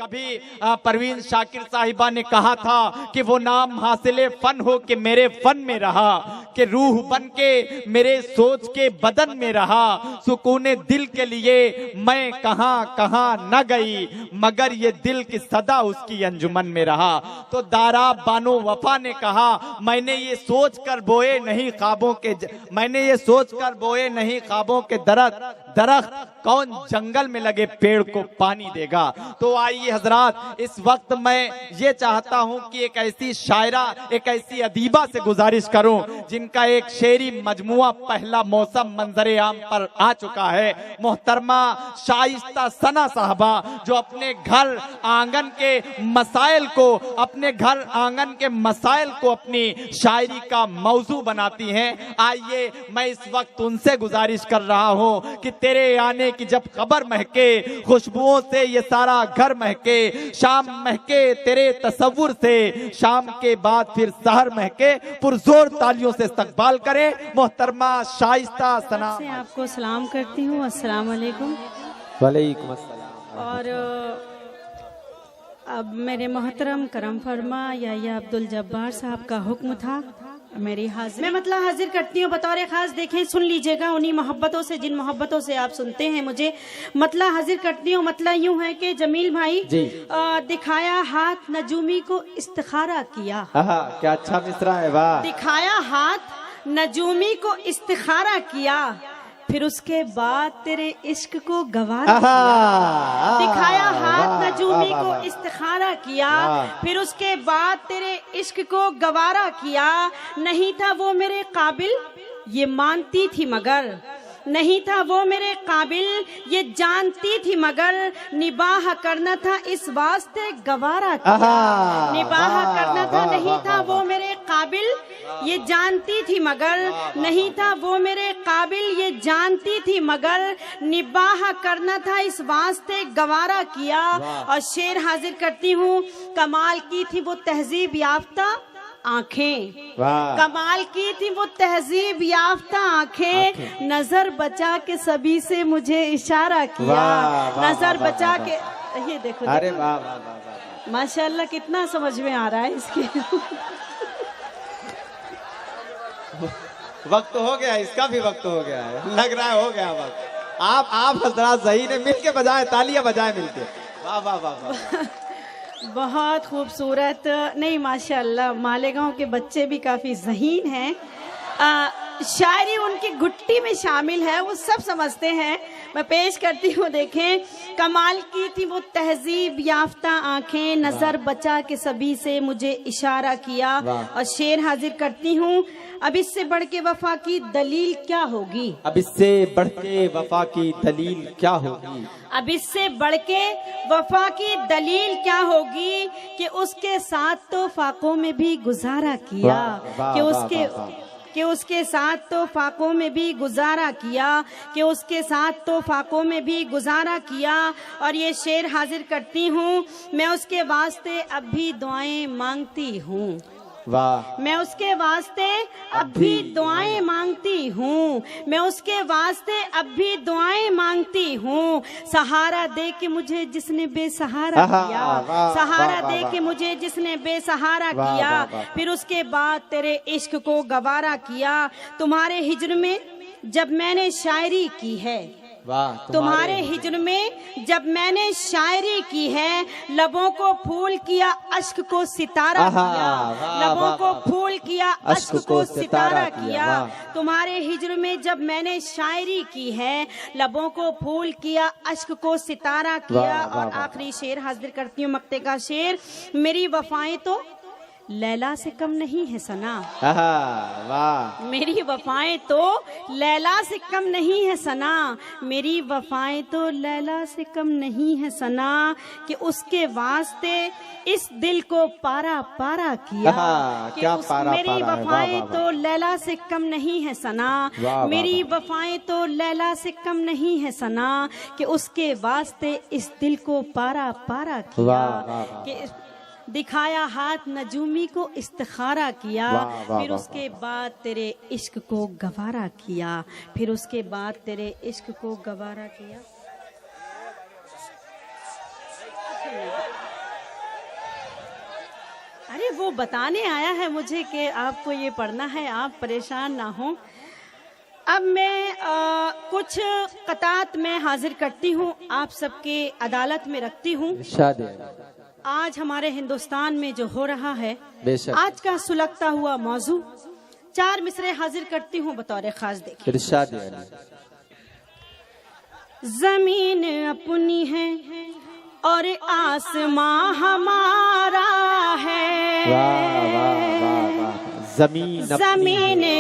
कभी परवीन शाकिर साहिबा ने कहा था कि वो नाम हासिले फन हो कि मेरे फन में रहा, कि रूह बन के मेरे सोच के बदन में रहा, सुकूने दिल के लिए मैं कहां कहां न गई, मगर ये दिल की सदा उसकी अंजुमन में रहा। तो दारा बानो वफा ने कहा, मैंने ये सोच कर बोए नहीं ख्वाबों के मैंने ये सोच कर बोए नहीं ख्वाबों के दरख्त कौन जंगल में लगे पेड़ को पानी देगा। तो आइए हजरात, इस वक्त मैं ये चाहता हूं कि एक ऐसी शायरा, एक ऐसी अदीबा से गुजारिश करूं जिनका एक शेरी मजमुआ पहला मौसम मंजरे आम पर आ चुका है। मोहतरमा शाइस्ता सना साहबा जो अपने घर आंगन के मसाइल को अपनी शायरी का मौजू बनाती हैं। आइए मैं इस वक्त उनसे गुजारिश कर रहा हूं कि तेरे आने की जब खबर महके, खुशबुओं से ये सारा घर महके, शाम महके तेरे तसव्वुर से, शाम के बाद फिर सहर महके, पुरजोर तालियों से इस्तकबाल करें मोहतरमा शाइस्ता सना। से आपको सलाम करती हूँ, अस्सलाम वालेकुम। वालेकुम अस्सलाम। और अब मेरे मोहतरम करम फरमा या अब्दुल जब्बार साहब का हुक्म था मेरी हाजिर, मैं मतलब हाजिर करती हूँ बतौर खास। देखें, सुन लीजिएगा, उन्हीं मोहब्बतों से जिन मोहब्बतों से आप सुनते हैं मुझे मतलब हाजिर करती हूँ। मतलब यूँ है कि जमील भाई दिखाया हाथ नजूमी को इस्तिखारा किया। क्या अच्छा मिसरा है, वाह। दिखाया हाथ नजूमी को इस्तिखारा किया, फिर उसके बाद तेरे इश्क को गवारा किया। दिखाया हाथ नजूमी को इस्तिखारा किया, फिर उसके बाद तेरे इश्क को गवारा किया। नहीं था वो मेरे काबिल ये मानती थी मगर, नहीं था वो मेरे काबिल ये जानती थी मगर, निबाह करना था इस वास्ते गवारा किया। निबाह करना था, नहीं था वो मेरे काबिल ये जानती थी मगर, नहीं था वो मेरे काबिल ये जानती थी मगर, निबाह करना था इस वास्ते गवारा किया। और शेर हाजिर करती हूँ, कमाल की थी वो तहजीब याफ्ता आंखें, कमाल की थी वो तहजीब याफ्ता आंखें, नजर बचा के सभी से मुझे इशारा किया। नजर बचा के, ये देखो, अरे वाह वाह वाह, माशाल्लाह कितना समझ में आ रहा है इसके। वक्त हो गया, इसका भी वक्त हो गया है, लग रहा है हो गया वक्त। आप हजरात सही ने मिलके बजाए, तालियां बजाए मिलके, वाह वाह वाह वाह। बहुत खूबसूरत, नहीं माशाल्लाह, मालेगांव के बच्चे भी काफी ज़हीन हैं। शायरी उनकी गुट्टी में शामिल है, वो सब समझते हैं। मैं पेश करती हूँ, देखें, कमाल की थी वो तहजीब याफ्ता आंखें, नजर बचा के सभी से मुझे इशारा किया। और शेर हाजिर करती हूँ, अब इससे बढ़ के वफा की दलील क्या होगी। अब इससे बढ़ के वफा की दलील क्या होगी। अब इससे बढ़ के वफा की दलील क्या होगी, कि उसके साथ तो फाकों में भी गुजारा किया, कि उसके साथ तो फाकों में भी गुजारा किया, कि उसके साथ तो फाकों में भी गुजारा किया। और ये शेर हाजिर करती हूँ, मैं उसके वास्ते अब भी दुआएं मांगती हूँ। वाह। मैं उसके वास्ते अब भी दुआएं मांगती हूँ, मैं उसके वास्ते अब भी दुआएं मांगती हूँ। सहारा दे के मुझे जिसने बेसहारा किया, सहारा दे के मुझे जिसने बेसहारा किया, फिर उसके बाद तेरे इश्क को गवारा किया। तुम्हारे हिज्र में जब मैंने शायरी की है, तुम्हारे हिज्र में जब मैंने शायरी की है, लबों को फूल किया अश्क को सितारा किया, लबों को फूल किया अश्क को सितारा किया। तुम्हारे हिज्र में जब मैंने शायरी की है, लबों को फूल किया अश्क को सितारा किया। और आखिरी शेर हाजिर करती हूँ, मक्ते का शेर, मेरी वफाएं तो लैला से कम नहीं है सना। वाह। मेरी वफाएं तो लैला से कम नहीं है सना, मेरी वफाएं तो लैला से कम नहीं है सना, कि उसके वास्ते इस दिल को पारा पारा किया। मेरी वफाएं तो लैला से कम नहीं है सना, मेरी वफाएं तो लैला से कम नहीं है सना, कि उसके वास्ते इस दिल को पारा पारा किया। कि दिखाया हाथ नजूमी को इस्तिखारा किया, फिर उसके बाद तेरे इश्क को गवारा किया, फिर उसके बाद तेरे इश्क को गवारा किया। नहीं। अरे वो बताने आया है मुझे कि आपको ये पढ़ना है, आप परेशान ना हो। अब मैं कुछ कतात में हाजिर करती हूँ, आप सबके अदालत में रखती हूँ। आज हमारे हिंदुस्तान में जो हो रहा है, आज का सुलगता हुआ मौजू, 4 मिसरे हाजिर करती हूँ बतौर खास। देखिए, जमीन अपनी है और आसमां हमारा है। जमीन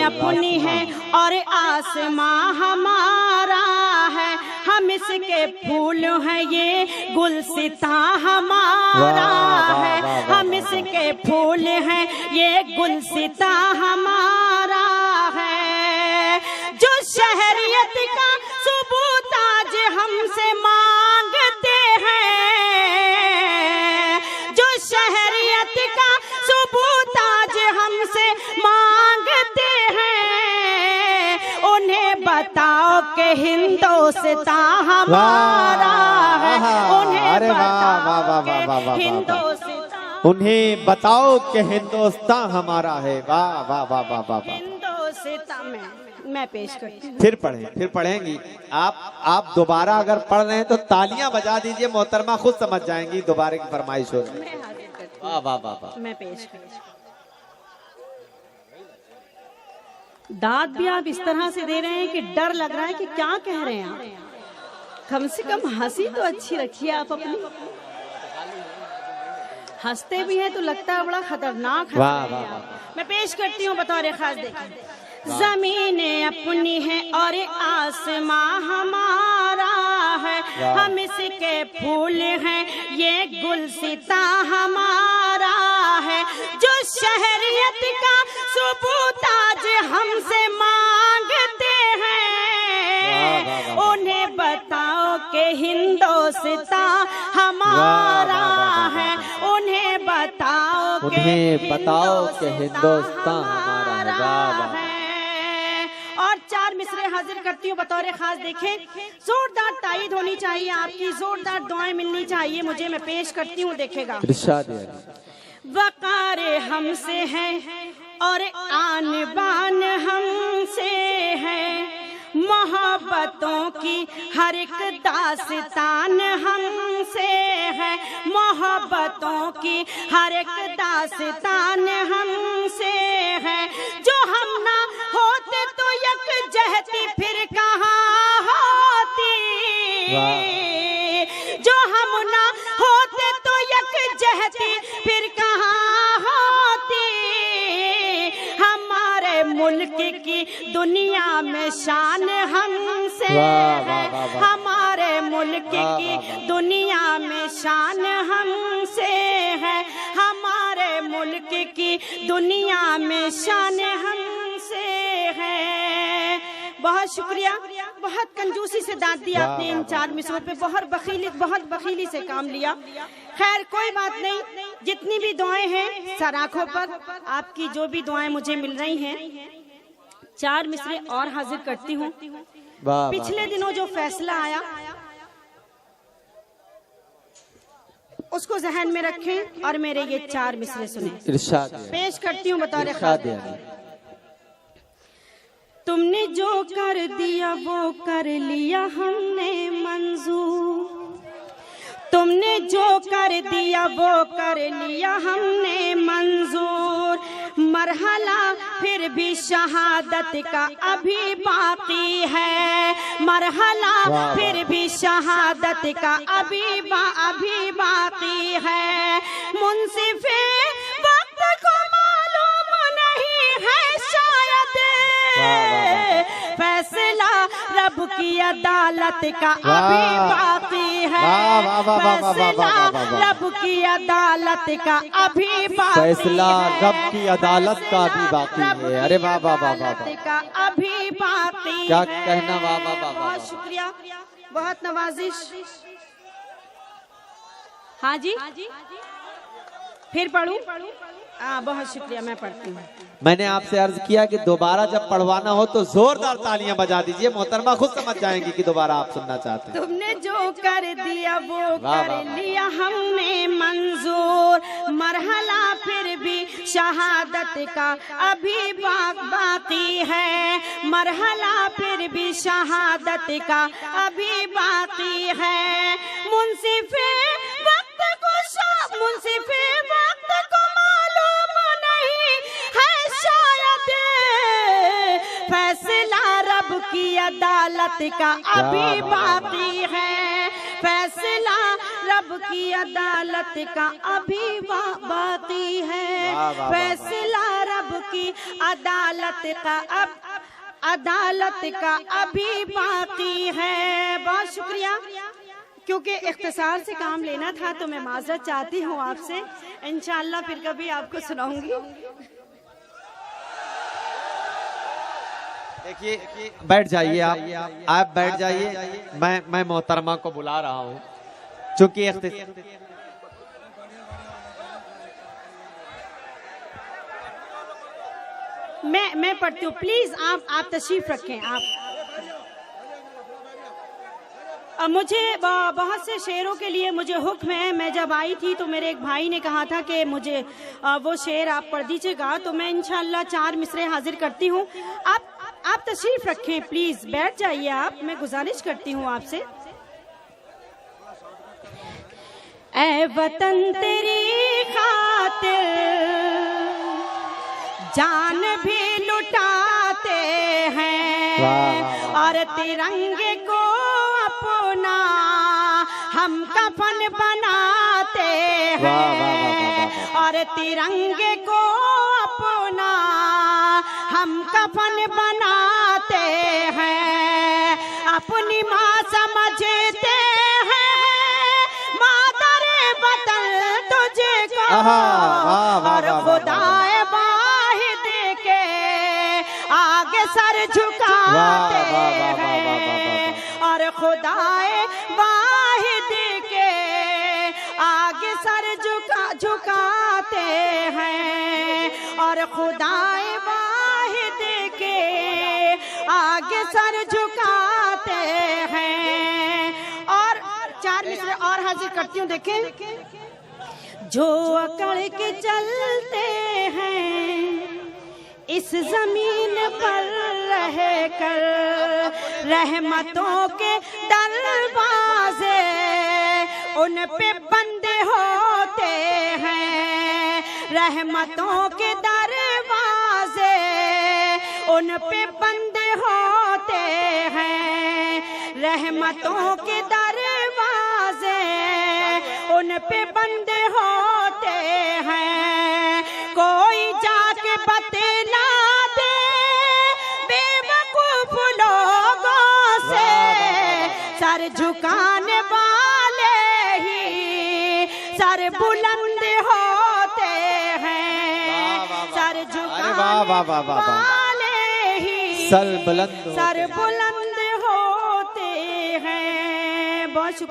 अपनी है और आसमां हमारा है। हम इसके फूल हैं, ये गुलसिता हमारा है। हम इसके फूल हैं, ये गुलसिता हमारा है। जो शहरियत का सबूत आज हमसे मांगते हैं, जो शहरियत का सबूत आज हमसे मांगते हैं, उन्हें बताओ कि हिंदुस्तान हमारा है। उन्हें बताओ कि हिंदुस्तान, उन्हें बताओ कि हिंदुस्तान हमारा है। वाह वाह वाह वाह वाह। हिंदुस्तान मैं पेश करती हूँ। फिर पढ़ेंगी आप दोबारा अगर पढ़ रहे हैं तो तालियां बजा दीजिए, मोहतरमा खुद समझ जाएंगी दोबारा की फरमाइश हो रही है। वाह वाह वाह वाह। मैं पेश दाद भी आप इस तरह से दे रहे हैं कि डर लग रहा है कि क्या कह रहे हैं आप। कम से कम हंसी तो अच्छी रखिए आप अपनी। हंसते भी हैं तो लगता है बड़ा खतरनाक है। मैं पेश करती हूँ बतौर खास। देखिए, जमीन अपनी है और आसमां हमारा है। हम इसके फूल हैं, ये गुलसिता हमारा है। जो शहरियत का सबूत आज हमसे मांगते हैं, उन्हें बताओ कि हिंदुस्तान हमारा है। उन्हें बताओ कि हिंदुस्तान हमारा है। और 4 मिसरे हाजिर करती हूँ बतौर खास। देखें, जोरदार तायीद होनी चाहिए आपकी, जोरदार दुआएं मिलनी चाहिए मुझे। मैं पेश करती हूँ, देखेगा। वकार हमसे है और आन बान हमसे है। मोहब्बतों की हर एक दास्तान हमसे है। मोहब्बतों की हर एक दास्तान हमसे है। जो हम ना होते तो यकजहती फिर कहाँ होती। जो हम ना होते तो यकजहती फिर कहाँ होती। हमारे मुल्क की दुनिया में शान हमसे है। हमारे मुल्क की दुनिया में शान हमसे है। हमारे मुल्क की दुनिया में शान हमसे है। बहुत शुक्रिया, बहुत कंजूसी से दाद दी आपने इन 4 मिसरों पे। बहुत बखीली से काम लिया। खैर कोई बात नहीं, जितनी भी दुआएं हैं सर आंखों पर, आपकी जो भी दुआएं मुझे मिल रही हैं, 4 मिसरे और हाजिर करती हूँ। पिछले दिनों जो फैसला आया उसको जहन में रखें और मेरे ये 4 मिसरे सुने। पेश करती हूँ बतौर खास। तुमने जो कर दिया वो कर लिया हमने मंजूर। तुमने जो कर दिया वो कर लिया हमने मंजूर। मरहला फिर भी शहादत का अभी बाकी है। मरहला फिर भी शहादत का अभी बाकी है। मुंसिफे वक्त को मालूम नहीं है शायद। फैसला रब की अदालत का अभी बाकी है। फैसला रब की अदालत का अभी बाकी है। फैसला रब की अदालत का भी बाकी है। अरे वाह वाह वाह वाह, का अभी बाकी क्या कहना। वाह वाह वाह, बहुत शुक्रिया, बहुत नवाजिश। हाँ जी, फिर पढ़ूं। बहुत शुक्रिया, मैं पढ़ती हूँ। मैंने आपसे अर्ज किया कि दोबारा जब पढ़वाना हो तो जोरदार तालियां बजा दीजिए, मोहतरमा खुद समझ जाएंगी कि दोबारा आप सुनना चाहते हैं। तुमने जो कर दिया वो वाह, कर वाह, वाह। लिया हमने मंजूर, मरहला फिर भी शहादत का अभी बाकी है, मरहला फिर भी शहादत का अभी बाकी है। मुंसिफे वक्त को मालूम नहीं है शायद, फैसला रब की अदालत का अभी बाकी है, फैसला रब की अदालत का अभी बाकी है, फैसला रब की अदालत का अभी बाकी है। बहुत शुक्रिया। क्योंकि इख्तिसार से काम लेना था तो मैं माजरत चाहती हूँ आपसे, इंशाअल्लाह फिर कभी आपको सुनाऊंगी। देखिए बैठ जाइए, आप बैठ जाइए। मैं मोहतरमा को बुला रहा हूँ, चूंकि मैं पढ़ती हूँ, प्लीज आप तशरीफ रखें। आप मुझे बहुत से शेरों के लिए मुझे हुक्म है। मैं जब आई थी तो मेरे एक भाई ने कहा था कि मुझे वो शेर आप पढ़ दीजिएगा, तो मैं इंशाअल्लाह 4 मिसरे हाजिर करती हूँ। आप तशरीफ रखें, प्लीज बैठ जाइए आप, मैं गुजारिश करती हूँ आपसे। ऐ वतन तेरी खातिर जान भी लुटाते हैं, और तिरंगे को अपना हम कफन बनाते हैं, और तिरंगे को अपना हम कफन बनाते हैं। अपनी माँ समझते हैं मादरे वतन तुझको, और खुदाए वाहिद के आगे सर झुकाते हैं, और खुदाए वाहिद के आगे सर झुकाते हैं, और खुदाए वाहिद के आगे सर झुकाते हैं। और 4 मिसरे और हाजिर करती हूँ, देखें। जो अकड़ के चलते हैं इस जमीन पर रह कर, रहमतों के दरवाजे उन पे बंद होते हैं, रहमतों के दरवाजे उन पे बंद होते हैं, रहमतों के दरवाजे उन पे बंद होते हैं। कोई जाके बतला दे बेवकूफ लोगों से, सर झुकाने वाले ही सर बुलंद होते हैं, सर झुकाने वाले ही सर बुलंद होते हैं। बहुत